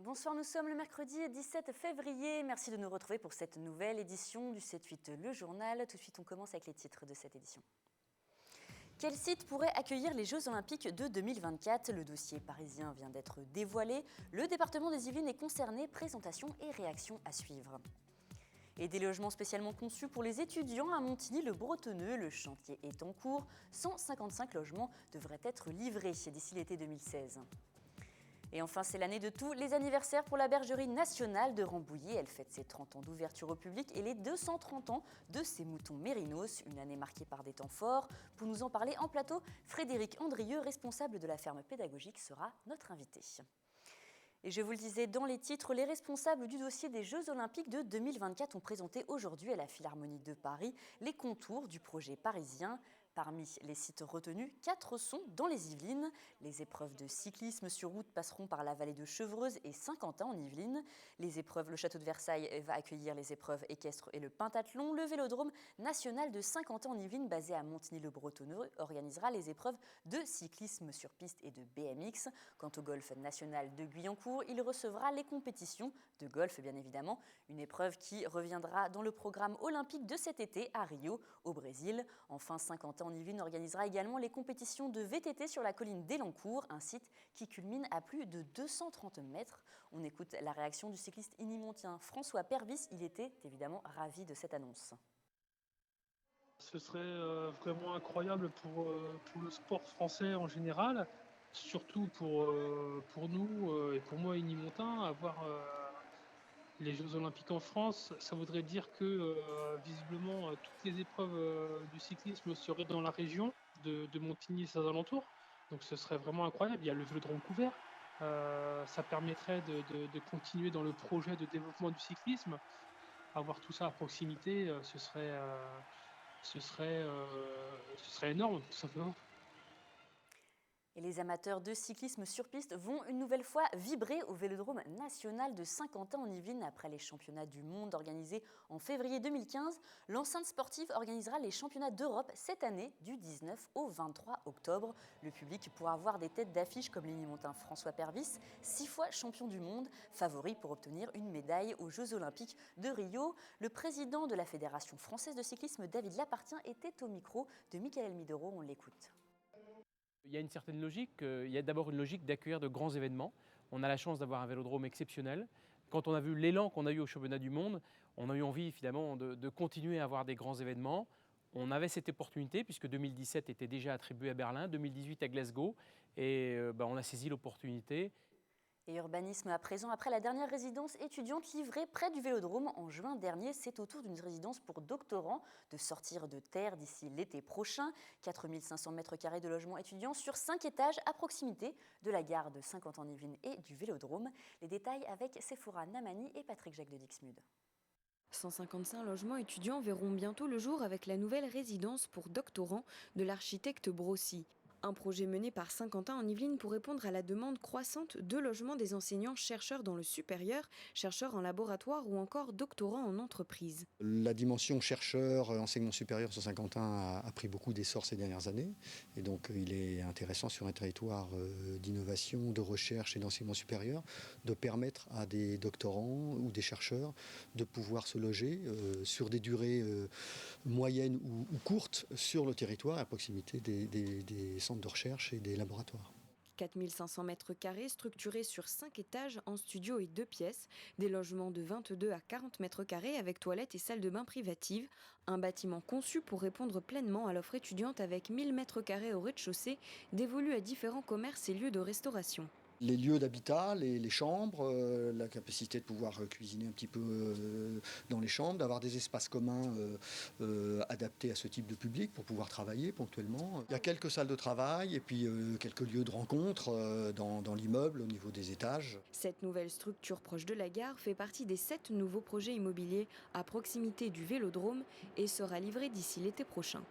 Bonsoir, nous sommes le mercredi 17 février. Merci de nous retrouver pour cette nouvelle édition du 7-8 Le Journal. Tout de suite, on commence avec les titres de cette édition. Quel site pourrait accueillir les Jeux Olympiques de 2024 ? Le dossier parisien vient d'être dévoilé. Le département des Yvelines est concerné. Présentation et réaction à suivre. Et des logements spécialement conçus pour les étudiants à Montigny-le-Bretonneux. Le chantier est en cours. 155 logements devraient être livrés d'ici l'été 2016. Et enfin, c'est l'année de tous les anniversaires pour la Bergerie nationale de Rambouillet. Elle fête ses 30 ans d'ouverture au public et les 230 ans de ses moutons mérinos. Une année marquée par des temps forts. Pour nous en parler en plateau, Frédéric Andrieux, responsable de la ferme pédagogique, sera notre invité. Et je vous le disais dans les titres, les responsables du dossier des Jeux Olympiques de 2024 ont présenté aujourd'hui à la Philharmonie de Paris les contours du projet parisien. Parmi les sites retenus, 4 sont dans les Yvelines. Les épreuves de cyclisme sur route passeront par la vallée de Chevreuse et Saint-Quentin en Yvelines. Le château de Versailles va accueillir les épreuves équestres et le pentathlon. Le vélodrome national de Saint-Quentin en Yvelines, basé à Montigny-le-Bretonneux, organisera les épreuves de cyclisme sur piste et de BMX. Quant au golf national de Guyancourt, il recevra les compétitions de golf, bien évidemment. Une épreuve qui reviendra dans le programme olympique de cet été à Rio, au Brésil. Enfin, Saint-Quentin en Yvelines organisera également les compétitions de VTT sur la colline d'Elancourt, un site qui culmine à plus de 230 mètres. On écoute la réaction du cycliste inimontien François Pervis. Il était évidemment ravi de cette annonce. Ce serait vraiment incroyable pour le sport français en général, surtout pour nous et pour moi, Inimontain, avoir les Jeux Olympiques en France. Ça voudrait dire que visiblement toutes les épreuves du cyclisme seraient dans la région de Montigny et ses alentours. Donc ce serait vraiment incroyable. Il y a le vélodrome couvert. Ça permettrait de continuer dans le projet de développement du cyclisme. Avoir tout ça à proximité, ce serait énorme, tout simplement. Et les amateurs de cyclisme sur piste vont une nouvelle fois vibrer au Vélodrome national de Saint-Quentin en Yvelines. Après les championnats du monde organisés en février 2015, l'enceinte sportive organisera les championnats d'Europe cette année du 19 au 23 octobre. Le public pourra voir des têtes d'affiche comme l'Inimontain François Pervis, 6 fois champion du monde, favori pour obtenir une médaille aux Jeux Olympiques de Rio. Le président de la Fédération française de cyclisme, David Lapartien, était au micro de Michael Midero. On l'écoute. Il y a une certaine logique. Il y a d'abord une logique d'accueillir de grands événements. On a la chance d'avoir un vélodrome exceptionnel. Quand on a vu l'élan qu'on a eu au championnat du monde, on a eu envie finalement de continuer à avoir des grands événements. On avait cette opportunité puisque 2017 était déjà attribué à Berlin, 2018 à Glasgow, et on a saisi l'opportunité. Et urbanisme à présent, après la dernière résidence étudiante livrée près du Vélodrome en juin dernier, c'est au tour d'une résidence pour doctorants de sortir de terre d'ici l'été prochain. 4500 m² de logements étudiants sur 5 étages à proximité de la gare de Saint-Quentin-en-Yvelines et du Vélodrome. Les détails avec Sephora Namani et Patrick Jacques de Dixmude. 155 logements étudiants verront bientôt le jour avec la nouvelle résidence pour doctorants de l'architecte Brossy. Un projet mené par Saint-Quentin en Yvelines pour répondre à la demande croissante de logements des enseignants chercheurs dans le supérieur, chercheurs en laboratoire ou encore doctorants en entreprise. La dimension chercheur, enseignement supérieur sur Saint-Quentin a pris beaucoup d'essor ces dernières années. Et donc il est intéressant sur un territoire d'innovation, de recherche et d'enseignement supérieur de permettre à des doctorants ou des chercheurs de pouvoir se loger sur des durées moyennes ou courtes sur le territoire à proximité des centres de recherche et des laboratoires. 4500 m² structurés sur 5 étages en studio et 2 pièces, des logements de 22 à 40 m² avec toilettes et salle de bain privatives, un bâtiment conçu pour répondre pleinement à l'offre étudiante avec 1000 m² au rez-de-chaussée dévolus à différents commerces et lieux de restauration. Les lieux d'habitat, les chambres, la capacité de pouvoir cuisiner un petit peu dans les chambres, d'avoir des espaces communs adaptés à ce type de public pour pouvoir travailler ponctuellement. Il y a quelques salles de travail et puis quelques lieux de rencontre dans l'immeuble au niveau des étages. Cette nouvelle structure proche de la gare fait partie des 7 nouveaux projets immobiliers à proximité du Vélodrome et sera livrée d'ici l'été prochain.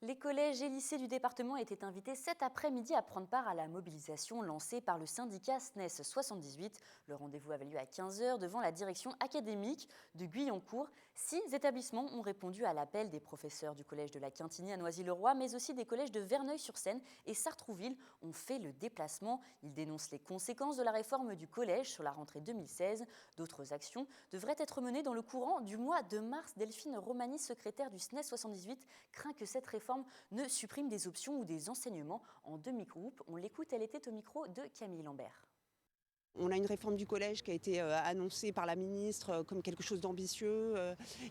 Les collèges et lycées du département étaient invités cet après-midi à prendre part à la mobilisation lancée par le syndicat SNES 78. Le rendez-vous avait lieu à 15h devant la direction académique de Guyancourt. 6 établissements ont répondu à l'appel des professeurs du collège de la Quintinie à Noisy-le-Roi, mais aussi des collèges de Verneuil-sur-Seine et Sartrouville ont fait le déplacement. Ils dénoncent les conséquences de la réforme du collège sur la rentrée 2016. D'autres actions devraient être menées dans le courant du mois de mars. Delphine Romani, secrétaire du SNES 78, craint que cette réforme ne supprime des options ou des enseignements en demi-groupe. On l'écoute, elle était au micro de Camille Lambert. On a une réforme du collège qui a été annoncée par la ministre comme quelque chose d'ambitieux,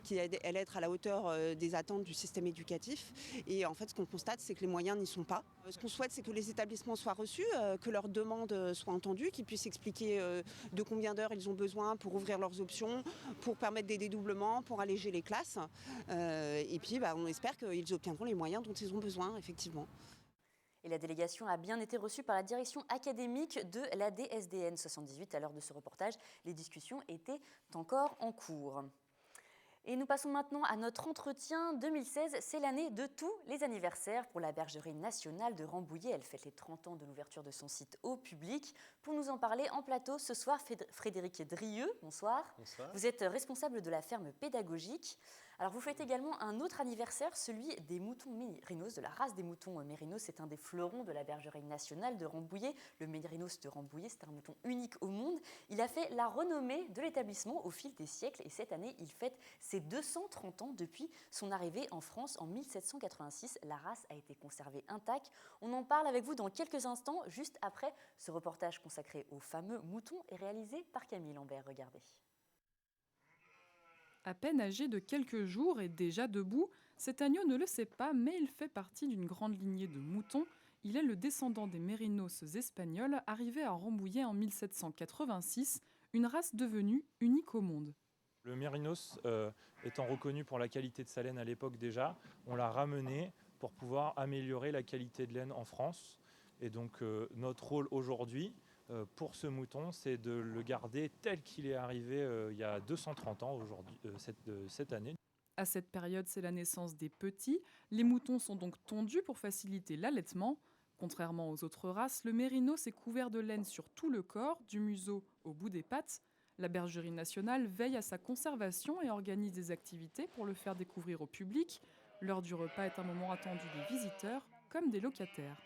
qui allait être à la hauteur des attentes du système éducatif. Et en fait, ce qu'on constate, c'est que les moyens n'y sont pas. Ce qu'on souhaite, c'est que les établissements soient reçus, que leurs demandes soient entendues, qu'ils puissent expliquer de combien d'heures ils ont besoin pour ouvrir leurs options, pour permettre des dédoublements, pour alléger les classes. Et puis, on espère qu'ils obtiendront les moyens dont ils ont besoin, effectivement. Et la délégation a bien été reçue par la direction académique de la DSDN 78. À l'heure de ce reportage, les discussions étaient encore en cours. Et nous passons maintenant à notre entretien. 2016, c'est l'année de tous les anniversaires pour la Bergerie nationale de Rambouillet. Elle fête les 30 ans de l'ouverture de son site au public. Pour nous en parler en plateau ce soir, Frédéric Drieux, bonsoir. Bonsoir. Vous êtes responsable de la ferme pédagogique. Alors vous fêtez également un autre anniversaire, celui des moutons mérinos, de la race des moutons mérinos. C'est un des fleurons de la Bergerie nationale de Rambouillet. Le mérinos de Rambouillet, c'est un mouton unique au monde. Il a fait la renommée de l'établissement au fil des siècles et cette année, il fête ses 230 ans depuis son arrivée en France en 1786. La race a été conservée intacte. On en parle avec vous dans quelques instants, juste après ce reportage consacré aux fameux moutons et réalisé par Camille Lambert. Regardez. À peine âgé de quelques jours et déjà debout, cet agneau ne le sait pas, mais il fait partie d'une grande lignée de moutons. Il est le descendant des mérinos espagnols, arrivés à Rambouillet en 1786, une race devenue unique au monde. Le mérinos étant reconnu pour la qualité de sa laine à l'époque déjà, on l'a ramené pour pouvoir améliorer la qualité de laine en France. Et donc notre rôle aujourd'hui, pour ce mouton, c'est de le garder tel qu'il est arrivé il y a 230 ans aujourd'hui, cette année. À cette période, c'est la naissance des petits. Les moutons sont donc tondus pour faciliter l'allaitement. Contrairement aux autres races, le mérinos est couvert de laine sur tout le corps, du museau au bout des pattes. La Bergerie nationale veille à sa conservation et organise des activités pour le faire découvrir au public. L'heure du repas est un moment attendu des visiteurs comme des locataires.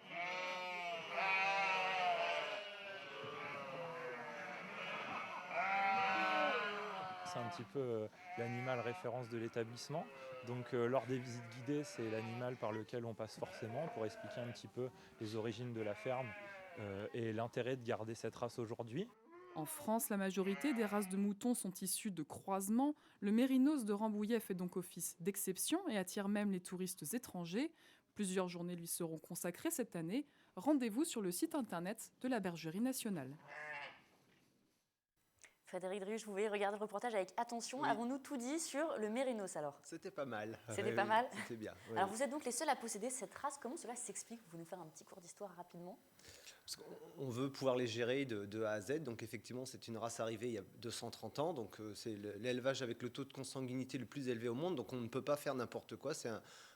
C'est un petit peu l'animal référence de l'établissement. Donc lors des visites guidées, c'est l'animal par lequel on passe forcément pour expliquer un petit peu les origines de la ferme et l'intérêt de garder cette race aujourd'hui. En France, la majorité des races de moutons sont issues de croisements. Le mérinos de Rambouillet fait donc office d'exception et attire même les touristes étrangers. Plusieurs journées lui seront consacrées cette année. Rendez-vous sur le site internet de la Bergerie nationale. Frédéric Drieux, vous pouvez regarder le reportage avec attention. Oui. Avons-nous tout dit sur le mérinos alors? C'était pas mal. C'était pas mal. C'était bien. Oui. Alors vous êtes donc les seuls à posséder cette race. Comment cela s'explique? Vous pouvez nous faire un petit cours d'histoire rapidement? Parce qu'on veut pouvoir les gérer de A à Z. Donc effectivement, c'est une race arrivée il y a 230 ans. Donc c'est l'élevage avec le taux de consanguinité le plus élevé au monde. Donc on ne peut pas faire n'importe quoi. C'est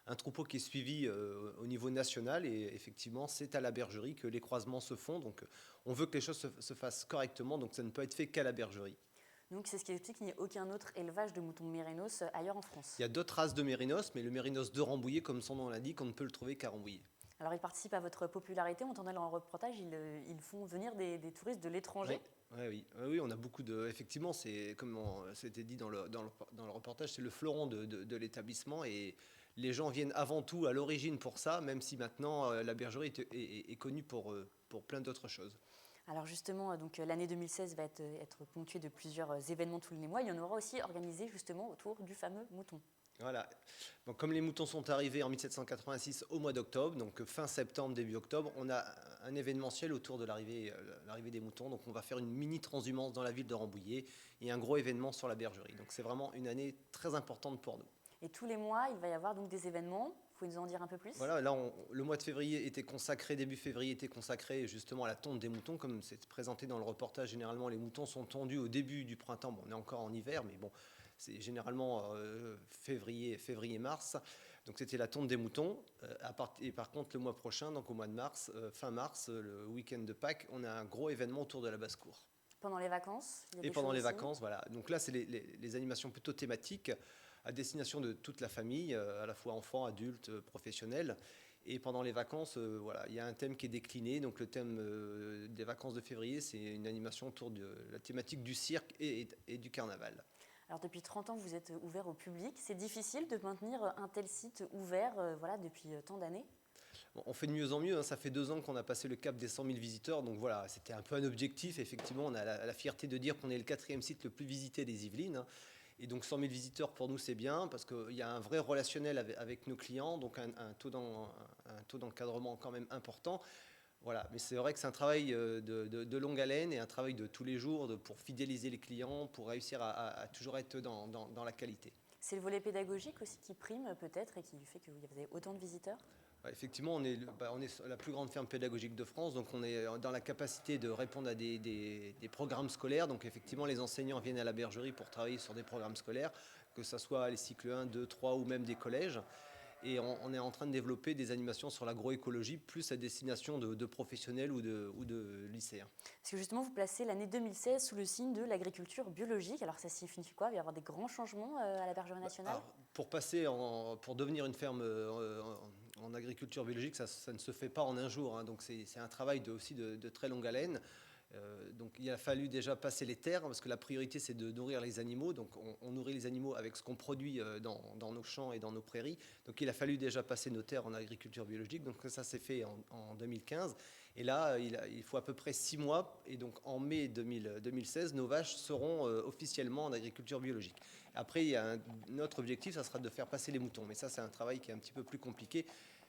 un troupeau qui est suivi au niveau national. Et effectivement, c'est à la bergerie que les croisements se font. Donc on veut que les choses se fassent correctement. Donc ça ne peut être fait qu'à la bergerie. Donc c'est ce qui explique qu'il n'y ait aucun autre élevage de moutons mérinos ailleurs en France. Il y a d'autres races de mérinos, mais le mérinos de Rambouillet, comme son nom l'indique, on ne peut le trouver qu'à Rambouillet. Alors ils participent à votre popularité, on entendait dans le reportage, ils font venir des touristes de l'étranger. Oui, on a beaucoup de... Effectivement, c'est comme c'était dit dans le reportage, c'est le fleuron de l'établissement et les gens viennent avant tout à l'origine pour ça, même si maintenant la bergerie est connue pour plein d'autres choses. Alors justement, donc, l'année 2016 va être ponctuée de plusieurs événements tous les mois. Il y en aura aussi organisé justement autour du fameux mouton. Voilà. Donc, comme les moutons sont arrivés en 1786 au mois d'octobre, donc fin septembre, début octobre, on a un événementiel autour de l'arrivée des moutons. Donc on va faire une mini transhumance dans la ville de Rambouillet et un gros événement sur la bergerie. Donc c'est vraiment une année très importante pour nous. Et tous les mois, il va y avoir donc des événements. Vous pouvez nous en dire un peu plus? Voilà, là, le mois de février était consacré, début février était consacré justement à la tonte des moutons. Comme c'est présenté dans le reportage, généralement les moutons sont tondus au début du printemps. Bon, on est encore en hiver, mais bon, c'est généralement février-mars. Donc c'était la tonte des moutons. Et par contre, le mois prochain, donc au mois de mars, fin mars, le week-end de Pâques, on a un gros événement autour de la basse-cour. Pendant les vacances Et pendant les vacances, voilà. Donc là, c'est les animations plutôt thématiques à destination de toute la famille, à la fois enfants, adultes, professionnels. Et pendant les vacances, voilà, il y a un thème qui est décliné. Donc le thème des vacances de février, c'est une animation autour de la thématique du cirque et du carnaval. Alors depuis 30 ans, vous êtes ouvert au public. C'est difficile de maintenir un tel site ouvert voilà, depuis tant d'années? Bon, on fait de mieux en mieux, hein. Ça fait 2 ans qu'on a passé le cap des 100 000 visiteurs. Donc voilà, c'était un peu un objectif. Effectivement, on a la fierté de dire qu'on est le 4e site le plus visité des Yvelines, hein. Et donc 100 000 visiteurs pour nous c'est bien parce qu'il y a un vrai relationnel avec nos clients, donc un taux d'encadrement quand même important. Voilà. Mais c'est vrai que c'est un travail de longue haleine et un travail de tous les jours pour fidéliser les clients, pour réussir à toujours être dans la qualité. C'est le volet pédagogique aussi qui prime peut-être et qui fait que vous avez autant de visiteurs? Effectivement, on est la plus grande ferme pédagogique de France, donc on est dans la capacité de répondre à des programmes scolaires. Donc effectivement, les enseignants viennent à la bergerie pour travailler sur des programmes scolaires, que ce soit les cycles 1, 2, 3 ou même des collèges. Et on est en train de développer des animations sur l'agroécologie, plus à destination de professionnels ou de lycéens. Parce que justement, vous placez l'année 2016 sous le signe de l'agriculture biologique. Alors ça signifie quoi? Il va y avoir des grands changements à la Bergerie nationale? Pour devenir une ferme en agriculture biologique, ça ne se fait pas en un jour, hein. Donc c'est un travail aussi de très longue haleine. Donc il a fallu déjà passer les terres, parce que la priorité c'est de nourrir les animaux. Donc on nourrit les animaux avec ce qu'on produit dans nos champs et dans nos prairies. Donc il a fallu déjà passer nos terres en agriculture biologique. Donc ça s'est fait en 2015. Et là, il faut à peu près 6 mois. Et donc en mai 2016, nos vaches seront officiellement en agriculture biologique. Après, il y a un autre objectif, ça sera de faire passer les moutons. Mais ça, c'est un travail qui est un petit peu plus compliqué.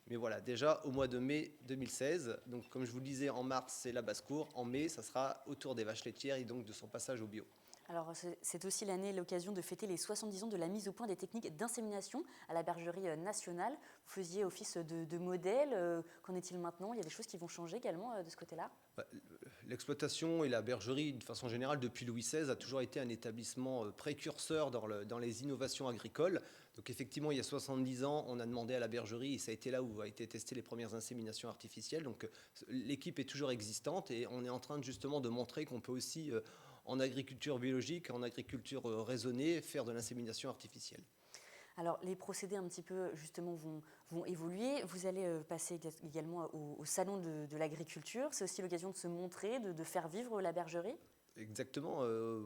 Mais voilà, déjà au mois de mai 2016, donc comme je vous le disais, en mars, c'est la basse-cour. En mai, ça sera autour des vaches laitières et donc de son passage au bio. Alors, c'est aussi l'occasion de fêter les 70 ans de la mise au point des techniques d'insémination à la Bergerie nationale. Vous faisiez office de modèle. Qu'en est-il maintenant? Il y a des choses qui vont changer également de ce côté-là? L'exploitation et la bergerie, de façon générale, depuis Louis XVI, a toujours été un établissement précurseur dans les innovations agricoles. Donc effectivement, il y a 70 ans, on a demandé à la bergerie, et ça a été là où a été testées les premières inséminations artificielles. Donc l'équipe est toujours existante et on est en train justement de montrer qu'on peut aussi, en agriculture biologique, en agriculture raisonnée, faire de l'insémination artificielle. Alors, les procédés un petit peu, justement, vont évoluer. Vous allez passer également au salon de l'agriculture. C'est aussi l'occasion de se montrer, de faire vivre la bergerie? Exactement.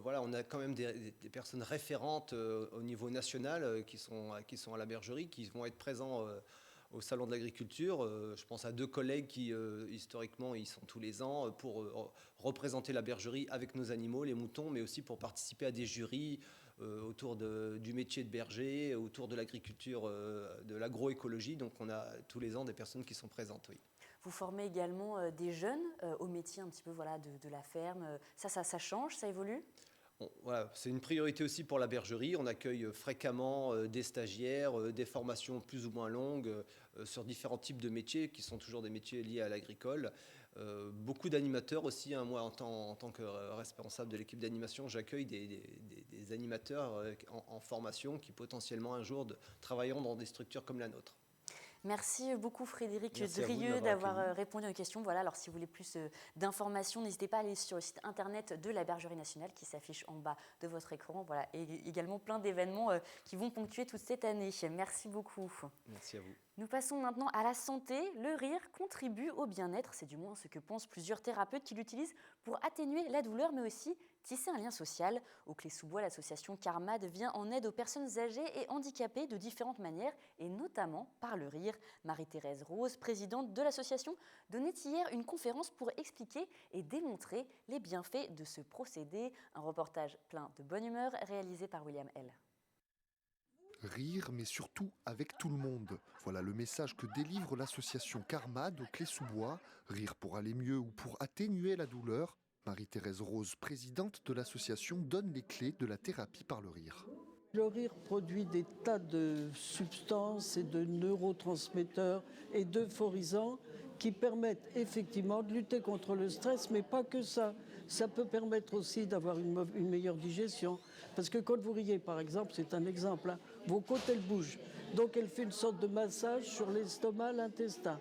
Voilà, on a quand même des personnes référentes au niveau national qui sont à la bergerie, qui vont être présents au salon de l'agriculture. Je pense à 2 collègues qui, historiquement, ils sont tous les ans pour représenter la bergerie avec nos animaux, les moutons, mais aussi pour participer à des jurys autour du métier de berger, autour de l'agriculture, de l'agroécologie. Donc on a tous les ans des personnes qui sont présentes, oui. Vous formez également des jeunes au métier un petit peu voilà, de la ferme. Ça change, ça évolue? Bon, voilà, c'est une priorité aussi pour la bergerie. On accueille fréquemment des stagiaires, des formations plus ou moins longues sur différents types de métiers qui sont toujours des métiers liés à l'agricole. Beaucoup d'animateurs aussi, hein. Moi, en tant que responsable de l'équipe d'animation, j'accueille des animateurs en formation qui potentiellement un jour travailleront dans des structures comme la nôtre. Merci beaucoup Frédéric Merci Drieux d'avoir répondu à nos questions. Voilà, alors si vous voulez plus d'informations, n'hésitez pas à aller sur le site internet de la Bergerie nationale qui s'affiche en bas de votre écran. Voilà, et également plein d'événements qui vont ponctuer toute cette année. Merci beaucoup. Merci à vous. Nous passons maintenant à la santé. Le rire contribue au bien-être, c'est du moins ce que pensent plusieurs thérapeutes qui l'utilisent pour atténuer la douleur, mais aussi tisser un lien social. Au Clé-sous-Bois, l'association Carmad vient en aide aux personnes âgées et handicapées de différentes manières, et notamment par le rire. Marie-Thérèse Rose, présidente de l'association, donnait hier une conférence pour expliquer et démontrer les bienfaits de ce procédé. Un reportage plein de bonne humeur réalisé par William L. Rire, mais surtout avec tout le monde. Voilà le message que délivre l'association Carmad au Clé-sous-Bois. Rire pour aller mieux ou pour atténuer la douleur. Marie-Thérèse Rose, présidente de l'association, donne les clés de la thérapie par le rire. Le rire produit des tas de substances et de neurotransmetteurs et d'euphorisants qui permettent effectivement de lutter contre le stress, mais pas que ça. Ça peut permettre aussi d'avoir une meilleure digestion. Parce que quand vous riez, par exemple, c'est un exemple, hein, vos côtes, elles bougent. Donc elle fait une sorte de massage sur l'estomac, l'intestin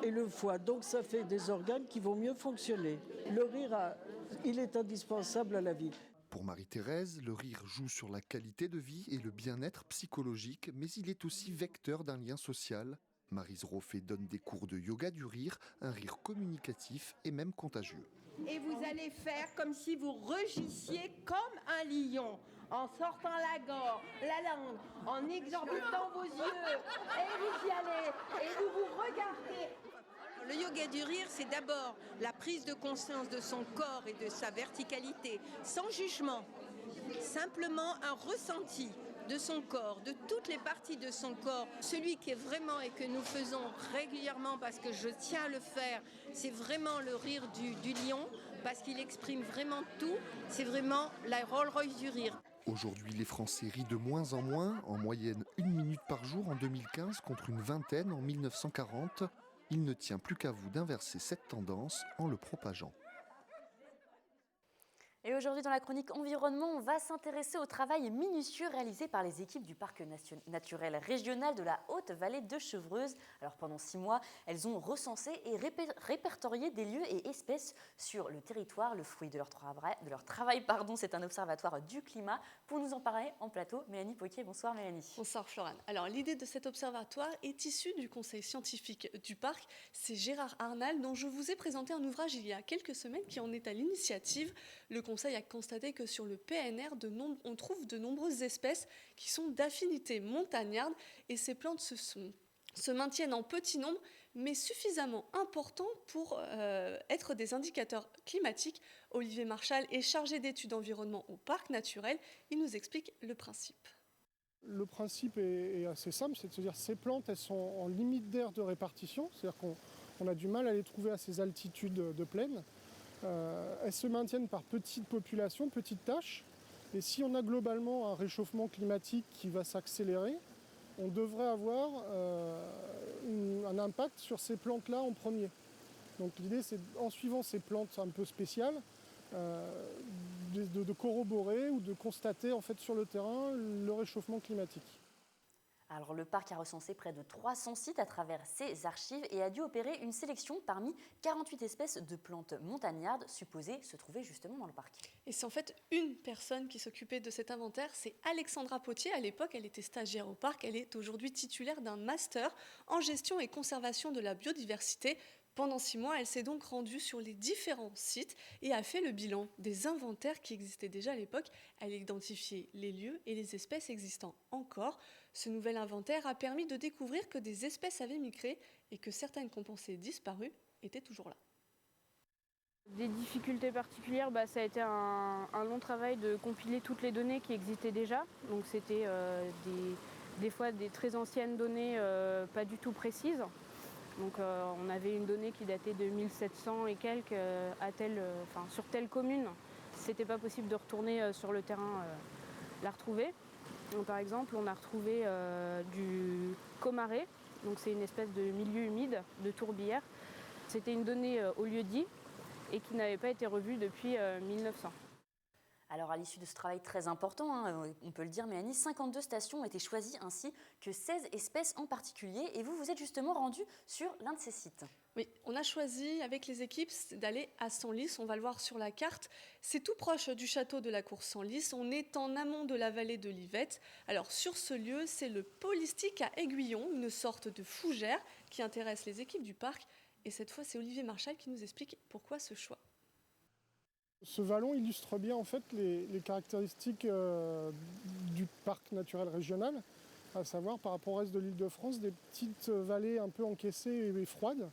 et le foie. Donc ça fait des organes qui vont mieux fonctionner. Le rire, il est indispensable à la vie. Pour Marie-Thérèse, le rire joue sur la qualité de vie et le bien-être psychologique, mais il est aussi vecteur d'un lien social. Maryse Roffet donne des cours de yoga du rire, un rire communicatif et même contagieux. Et vous allez faire comme si vous rugissiez comme un lion, en sortant la gorge, la langue, en exorbitant vos yeux. Et vous y allez, et vous vous regardez. Le yoga du rire, c'est d'abord la prise de conscience de son corps et de sa verticalité, sans jugement, simplement un ressenti de son corps, de toutes les parties de son corps. Celui qui est vraiment et que nous faisons régulièrement parce que je tiens à le faire, c'est vraiment le rire du lion, parce qu'il exprime vraiment tout, c'est vraiment la Rolls-Royce du rire. Aujourd'hui, les Français rient de moins en moyenne 1 minute par jour en 2015 contre une vingtaine en 1940. Il ne tient plus qu'à vous d'inverser cette tendance en le propageant. Et aujourd'hui, dans la chronique environnement, on va s'intéresser au travail minutieux réalisé par les équipes du parc naturel régional de la Haute-Vallée de Chevreuse. Alors pendant 6 mois, elles ont recensé et répertorié des lieux et espèces sur le territoire. Le fruit de leur travail, c'est un observatoire du climat. Pour nous en parler en plateau, Mélanie Poquier. Bonsoir Mélanie. Bonsoir Florane. Alors l'idée de cet observatoire est issue du conseil scientifique du parc. C'est Gérard Arnal dont je vous ai présenté un ouvrage il y a quelques semaines qui en est à l'initiative. Le conseil a constaté que sur le PNR, on trouve de nombreuses espèces qui sont d'affinité montagnarde et ces plantes se maintiennent en petit nombre mais suffisamment importants pour être des indicateurs climatiques. Olivier Marchal est chargé d'études environnement au parc naturel. Il nous explique le principe. Le principe est assez simple, c'est de se dire que ces plantes elles sont en limite d'aire de répartition, c'est-à-dire qu'on a du mal à les trouver à ces altitudes de plaine. Elles se maintiennent par petites populations, petites tâches. Et si on a globalement un réchauffement climatique qui va s'accélérer, on devrait avoir un impact sur ces plantes-là en premier. Donc l'idée, c'est en suivant ces plantes un peu spéciales, de corroborer ou de constater en fait, sur le terrain le réchauffement climatique. Alors, le parc a recensé près de 300 sites à travers ses archives et a dû opérer une sélection parmi 48 espèces de plantes montagnardes supposées se trouver justement dans le parc. Et c'est en fait une personne qui s'occupait de cet inventaire, c'est Alexandra Potier. À l'époque, elle était stagiaire au parc. Elle est aujourd'hui titulaire d'un master en gestion et conservation de la biodiversité. Pendant 6 mois, elle s'est donc rendue sur les différents sites et a fait le bilan des inventaires qui existaient déjà à l'époque. Elle a identifié les lieux et les espèces existant encore. Ce nouvel inventaire a permis de découvrir que des espèces avaient migré et que certaines qu'on pensait disparues étaient toujours là. Des difficultés particulières, ça a été un long travail de compiler toutes les données qui existaient déjà. Donc c'était des fois des très anciennes données pas du tout précises. Donc on avait une donnée qui datait de 1700 et quelques sur telle commune. C'était pas possible de retourner sur le terrain la retrouver. Donc, par exemple, on a retrouvé du comaré, donc c'est une espèce de milieu humide de tourbière. C'était une donnée au lieu-dit et qui n'avait pas été revue depuis 1900. Alors à l'issue de ce travail très important, on peut le dire Mélanie, 52 stations ont été choisies ainsi que 16 espèces en particulier et vous êtes justement rendu sur l'un de ces sites. Oui, on a choisi avec les équipes d'aller à Senlis, on va le voir sur la carte. C'est tout proche du château de la Cour Senlis, on est en amont de la vallée de l'Yvette. Alors sur ce lieu, c'est le Polistique à Aiguillon, une sorte de fougère qui intéresse les équipes du parc. Et cette fois, c'est Olivier Marchal qui nous explique pourquoi ce choix. Ce vallon illustre bien en fait les caractéristiques du parc naturel régional, à savoir par rapport au reste de l'Île-de-France, des petites vallées un peu encaissées et froides,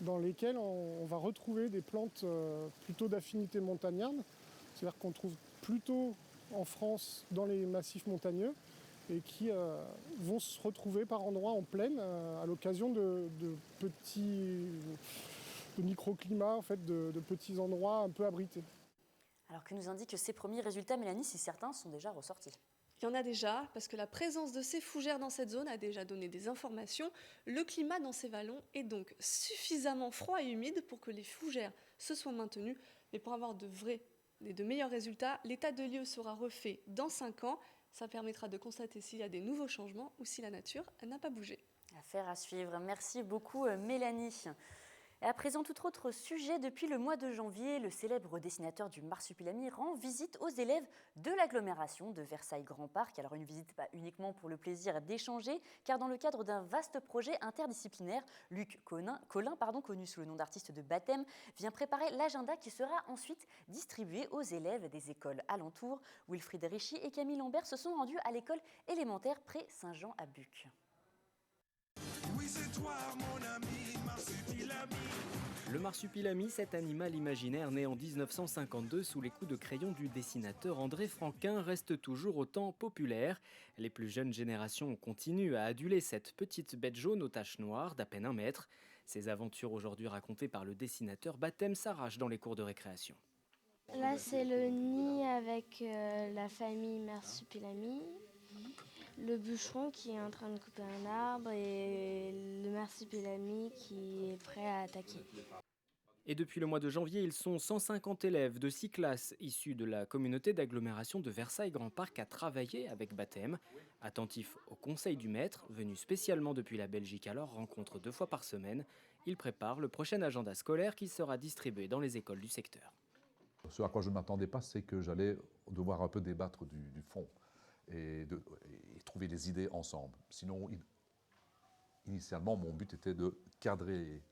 dans lesquelles on va retrouver des plantes plutôt d'affinité montagnarde, c'est-à-dire qu'on trouve plutôt en France dans les massifs montagneux et qui vont se retrouver par endroits en plaine à l'occasion de microclimats, en fait, de petits endroits un peu abrités. Alors que nous indiquent ces premiers résultats, Mélanie, si certains sont déjà ressortis? Il y en a déjà, parce que la présence de ces fougères dans cette zone a déjà donné des informations. Le climat dans ces vallons est donc suffisamment froid et humide pour que les fougères se soient maintenues. Mais pour avoir de vraies de meilleurs résultats. L'état de lieu sera refait dans 5 ans. Ça permettra de constater s'il y a des nouveaux changements ou si la nature n'a pas bougé. Affaire à suivre. Merci beaucoup Mélanie. Et à présent, tout autre sujet. Depuis le mois de janvier, le célèbre dessinateur du Marsupilami rend visite aux élèves de l'agglomération de Versailles-Grand Parc. Alors une visite pas uniquement pour le plaisir d'échanger, car dans le cadre d'un vaste projet interdisciplinaire, Luc Collin, connu sous le nom d'artiste de Baptême, vient préparer l'agenda qui sera ensuite distribué aux élèves des écoles alentours. Wilfried Richy et Camille Lambert se sont rendus à l'école élémentaire près Saint-Jean à Buc. Oui, c'est toi, mon ami, Marsupilami. Le Marsupilami, cet animal imaginaire né en 1952 sous les coups de crayon du dessinateur André Franquin, reste toujours autant populaire. Les plus jeunes générations continuent à aduler cette petite bête jaune aux taches noires d'à peine 1 mètre. Ses aventures aujourd'hui racontées par le dessinateur Baptême s'arrachent dans les cours de récréation. Là, c'est le nid avec la famille Marsupilami. Le bûcheron qui est en train de couper un arbre et le Marsupilami qui est prêt à attaquer. Et depuis le mois de janvier, ils sont 150 élèves de 6 classes issus de la communauté d'agglomération de Versailles-Grand Parc à travailler avec Baptême. Attentifs au conseil du maître, venu spécialement depuis la Belgique à leur rencontre 2 fois par semaine, ils préparent le prochain agenda scolaire qui sera distribué dans les écoles du secteur. Ce à quoi je ne m'attendais pas, c'est que j'allais devoir un peu débattre du fond. Et trouver des idées ensemble. Sinon, initialement, mon but était de cadrer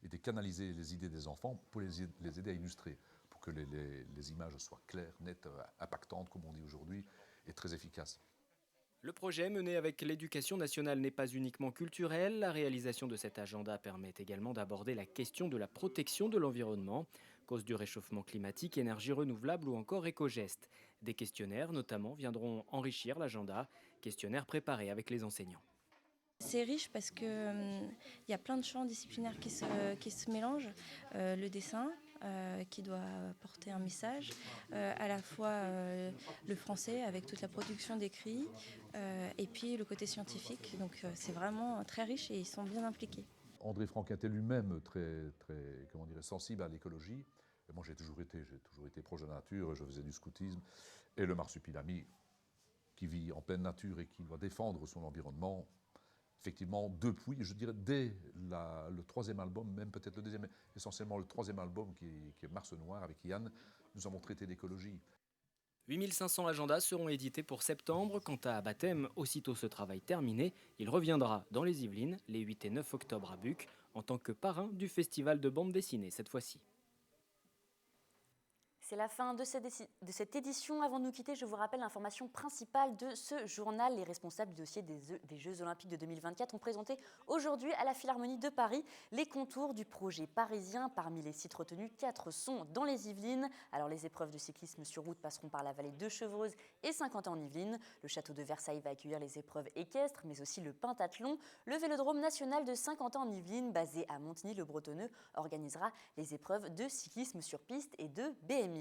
et de canaliser les idées des enfants pour les aider à illustrer, pour que les images soient claires, nettes, impactantes, comme on dit aujourd'hui, et très efficaces. Le projet mené avec l'Éducation nationale n'est pas uniquement culturel. La réalisation de cet agenda permet également d'aborder la question de la protection de l'environnement, cause du réchauffement climatique, énergie renouvelable ou encore éco-gestes. Des questionnaires, notamment, viendront enrichir l'agenda, questionnaires préparés avec les enseignants. C'est riche parce qu'il y a plein de champs disciplinaires qui se mélangent. Le dessin, qui doit porter un message, à la fois le français avec toute la production d'écrits, et puis le côté scientifique. Donc c'est vraiment très riche et ils sont bien impliqués. André Franquin était lui-même très sensible à l'écologie. Et moi j'ai toujours été proche de la nature, je faisais du scoutisme. Et le Marsupilami, qui vit en pleine nature et qui doit défendre son environnement, effectivement, depuis, je dirais, dès le 3e album, même peut-être le 2e, essentiellement le 3e album qui est Mars Noir avec Yann, nous avons traité d'écologie. 8500 agendas seront édités pour septembre. Quant à Baptême, aussitôt ce travail terminé, il reviendra dans les Yvelines les 8 et 9 octobre à Buc en tant que parrain du festival de bande dessinée cette fois-ci. C'est la fin de cette édition. Avant de nous quitter, je vous rappelle l'information principale de ce journal. Les responsables du dossier des Jeux Olympiques de 2024 ont présenté aujourd'hui à la Philharmonie de Paris les contours du projet parisien. Parmi les sites retenus, 4 sont dans les Yvelines. Alors les épreuves de cyclisme sur route passeront par la vallée de Chevreuse et Saint-Quentin en Yvelines. Le château de Versailles va accueillir les épreuves équestres, mais aussi le pentathlon. Le Vélodrome national de Saint-Quentin en Yvelines, basé à Montigny-le-Bretonneux, organisera les épreuves de cyclisme sur piste et de BMX.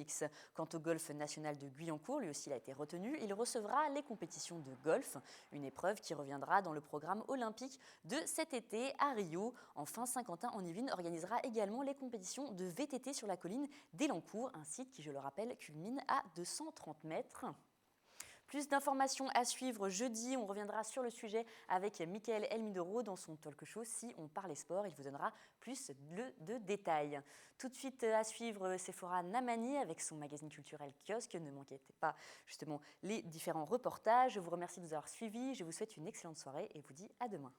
Quant au golf national de Guyancourt, lui aussi il a été retenu. Il recevra les compétitions de golf, une épreuve qui reviendra dans le programme olympique de cet été à Rio. Enfin, Saint-Quentin en Yvelines organisera également les compétitions de VTT sur la colline d'Elancourt, un site qui, je le rappelle, culmine à 230 mètres. Plus d'informations à suivre jeudi. On reviendra sur le sujet avec Mickaël Elmidoro dans son talk show. Si on parlait sport, il vous donnera plus de détails. Tout de suite à suivre Sephora Namani avec son magazine culturel Kiosque. Ne manquez pas justement les différents reportages. Je vous remercie de nous avoir suivis. Je vous souhaite une excellente soirée et vous dis à demain.